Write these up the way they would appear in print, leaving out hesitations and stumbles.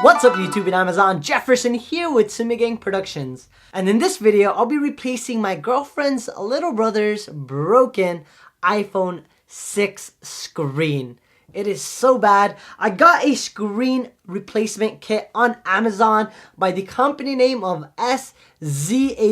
What's up YouTube and Amazon? Jefferson here with Simigang Productions. And in this video, I'll be replacing my girlfriend's little brother's broken iPhone 6 screen. It is so bad. I got a screen replacement kit on Amazon by the company name of SZHSR,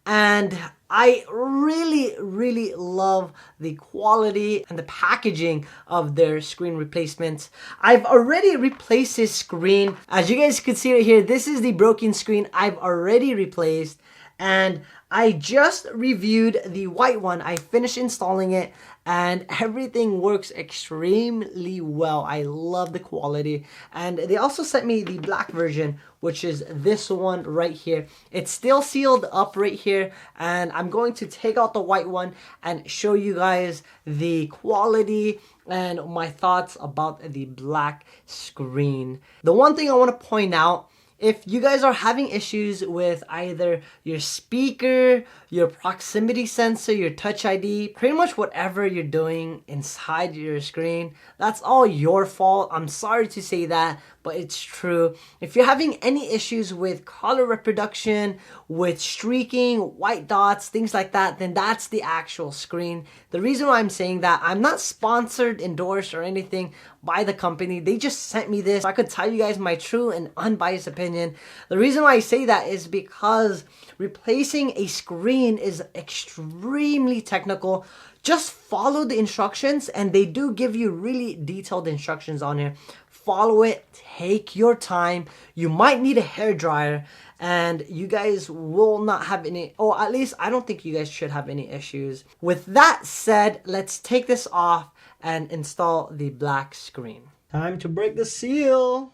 and I really love the quality and the packaging of their screen replacements. I've already replaced his screen. As you guys can see right here, this is the broken screen I've already replaced, and I just reviewed the white one. I finished installing it and everything works extremely well. I love the quality. And they also sent me the black version, which is this one right here. It's still sealed up right here, and I'm going to take out the white one and show you guys the quality and my thoughts about the black screen. The one thing I want to point out, if you guys are having issues with either your speaker, your proximity sensor, your touch ID, pretty much whatever you're doing inside your screen, that's all your fault. I'm sorry to say that, but it's true. If you're having any issues with color reproduction, with streaking, white dots, things like that, then that's the actual screen. The reason why I'm saying that, I'm not sponsored, endorsed, or anything by the company. They just sent me this. I could tell you guys my true and unbiased opinion. The reason why I say that is because replacing a screen is extremely technical. Just follow the instructions, and they do give you really detailed instructions on here. Follow it, take your time. You might need a hairdryer, and you guys will not have any, or at least I don't think you guys should have any issues. With that said, let's take this off and install the black screen. Time to break the seal.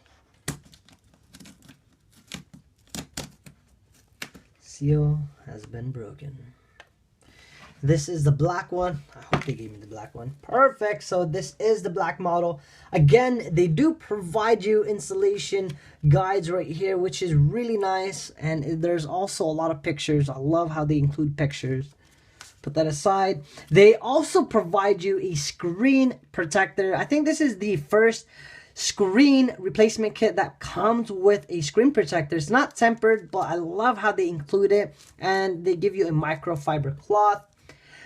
Seal has been broken. This is the black one. I hope they gave me the black one. Perfect. So this is the black model. Again, they do provide you installation guides right here, which is really nice. And there's also a lot of pictures. I love how they include pictures. Put that aside. They also provide you a screen protector. I think this is the first screen replacement kit that comes with a screen protector. It's not tempered, but I love how they include it. And they give you a microfiber cloth.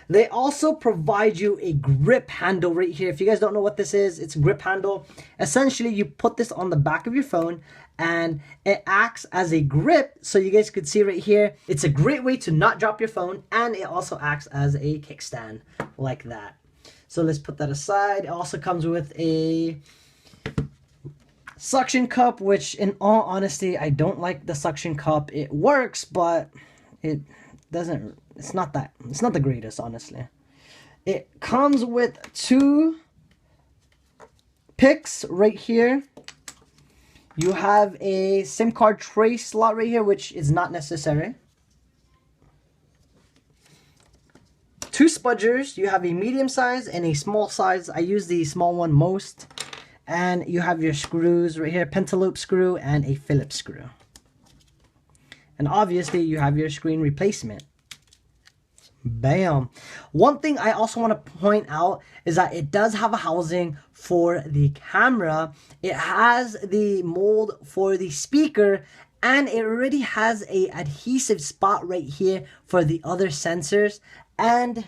They also provide you a grip handle right here. If you guys don't know what this is, it's a grip handle. Essentially, you put this on the back of your phone and it acts as a grip. So you guys could see right here, it's a great way to not drop your phone, and it also acts as a kickstand like that. So let's put that aside. It also comes with a suction cup, which in all honesty, I don't like the suction cup. It works, but it doesn't, it's not the greatest, honestly. It comes with two picks right here. You have a SIM card tray slot right here, which is not necessary. Two spudgers. You have a medium size and a small size. I use the small one most. And you have your screws right here, pentalobe screw and a Phillips screw. And obviously you have your screen replacement. Bam. One thing I also want to point out is that it does have a housing for the camera. It has the mold for the speaker, and it already has a adhesive spot right here for the other sensors. And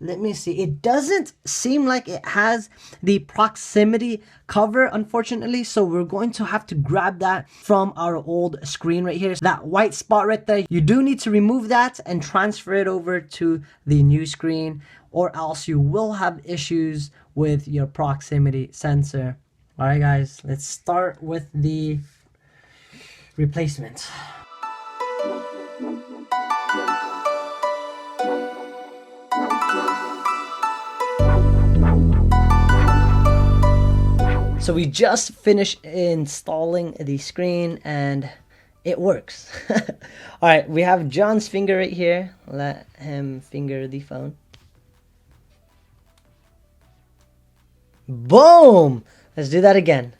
let me see, it doesn't seem like it has the proximity cover, unfortunately, so we're going to have to grab that from our old screen right here. That white spot right there, you do need to remove that and transfer it over to the new screen, or else you will have issues with your proximity sensor. All right, guys, let's start with the replacement. So we just finished installing the screen and it works. All right, we have John's finger right here. Let him finger the phone. Boom! Let's do that again.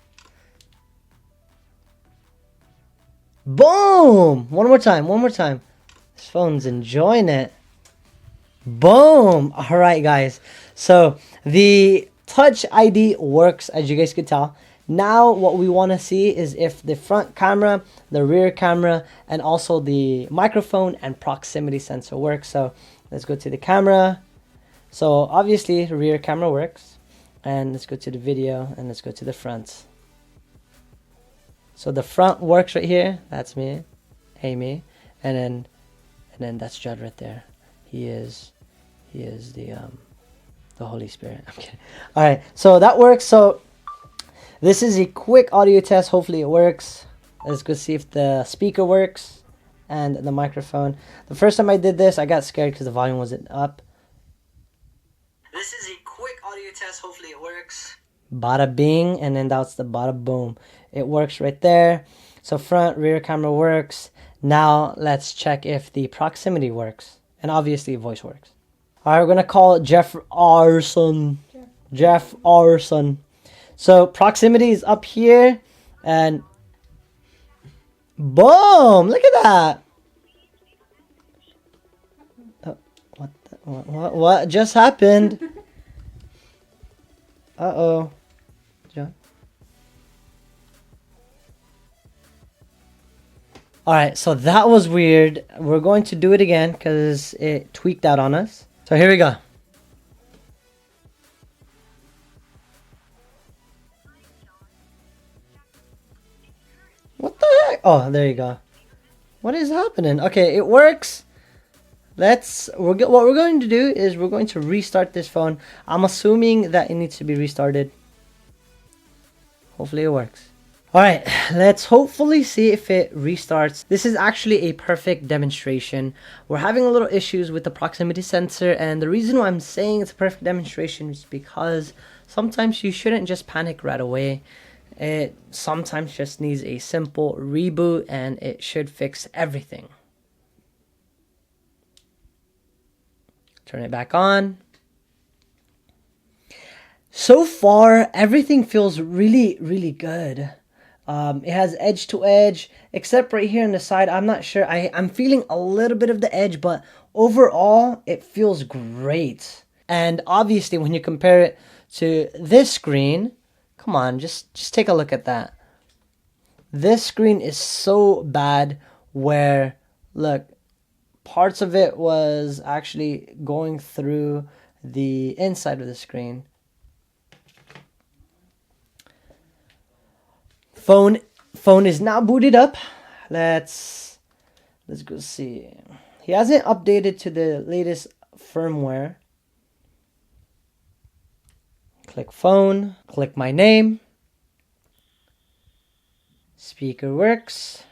Boom! One more time, one more time. This phone's enjoying it. Boom! Alright guys, so the Touch ID works, as you guys could tell. Now what we want to see is if the front camera, the rear camera, and also the microphone and proximity sensor works. So let's go to the camera. So obviously rear camera works, and let's go to the video and let's go to the front. So the front works right here. That's me, Amy, and then that's Judd right there. He is the Holy Spirit. I'm kidding. All right, so that works. So this is a quick audio test. Hopefully it works. Let's go see if the speaker works and the microphone. The first time I did this, I got scared because the volume wasn't up. This is a quick audio test. Hopefully it works. Bada bing, and then that's the bada boom. It works right there. So front, rear camera works. Now let's check if the proximity works. And obviously voice works. All right, we're gonna call Jefferson. Jefferson. So proximity is up here, and boom! Look at that. What just happened? Uh-oh. John. All right, so that was weird. We're going to do it again because it tweaked out on us. So here we go. What the heck? Oh, there you go. What is happening? Okay, it works. What we're going to do is we're going to restart this phone. I'm assuming that it needs to be restarted. Hopefully it works. All right, let's hopefully see if it restarts. This is actually a perfect demonstration. We're having a little issues with the proximity sensor, and the reason why I'm saying it's a perfect demonstration is because sometimes you shouldn't just panic right away. It sometimes just needs a simple reboot and it should fix everything. Turn it back on. So far, everything feels really, really good. It has edge to edge, except right here on the side. I'm not sure. I'm feeling a little bit of the edge, but overall, it feels great. And obviously, when you compare it to this screen, come on, just take a look at that. This screen is so bad where, look, parts of it was actually going through the inside of the screen. Phone is now booted up. Let's go see. He hasn't updated to the latest firmware. Click phone, click my name. Speaker works.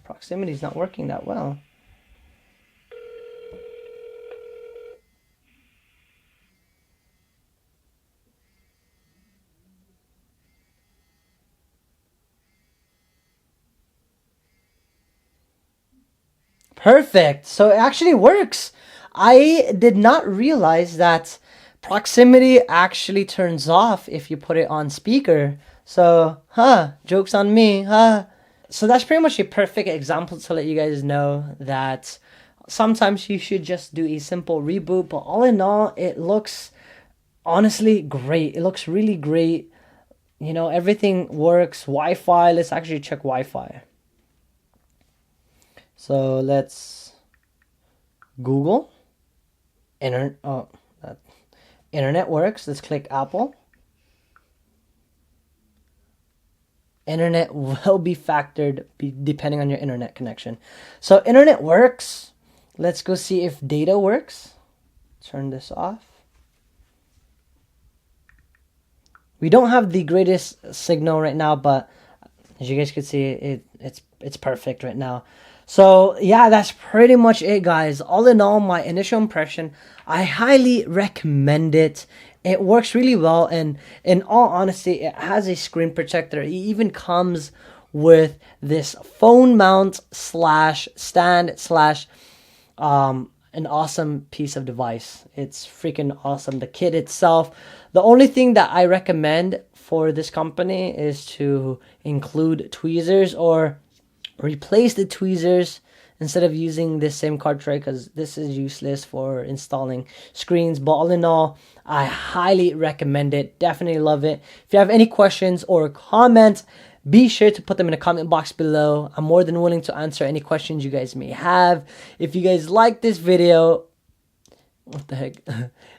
Proximity is not working that well. Perfect. So it actually works. I did not realize that proximity actually turns off if you put it on speaker. So, joke's on me, So that's pretty much a perfect example to let you guys know that sometimes you should just do a simple reboot. But all in all, it looks honestly great. It looks really great. You know, everything works. Wi-Fi. Let's actually check Wi-Fi. So let's Google. Internet works. Let's click Apple. Internet will be factored depending on your internet connection. So internet works. Let's go see if data works. Turn this off. We don't have the greatest signal right now, but as you guys can see, it's perfect right now. So yeah, that's pretty much it, guys. All in all, my initial impression, I highly recommend it. It works really well, and in all honesty, it has a screen protector. It even comes with this phone mount slash stand slash an awesome piece of device. It's freaking awesome. The kit itself. The only thing that I recommend for this company is to include tweezers or replace the tweezers instead of using this SIM card tray, because this is useless for installing screens. But all in all, I highly recommend it. Definitely love it. If you have any questions or comments, be sure to put them in the comment box below. I'm more than willing to answer any questions you guys may have. If you guys like this video, what the heck?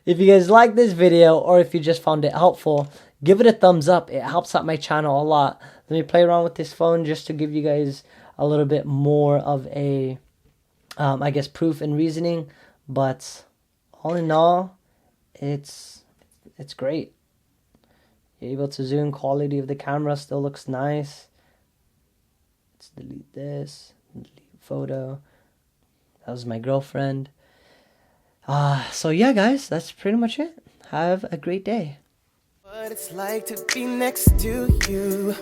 If you guys like this video, or if you just found it helpful, give it a thumbs up. It helps out my channel a lot. Let me play around with this phone just to give you guys a little bit more of a, I guess, proof and reasoning. But all in all, it's great. You're able to zoom. Quality of the camera still looks nice. Let's delete this. Delete photo. That was my girlfriend. So yeah, guys, that's pretty much it. Have a great day. What it's like to be next to you.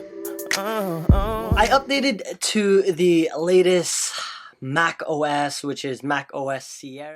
I updated to the latest Mac OS, which is Mac OS Sierra.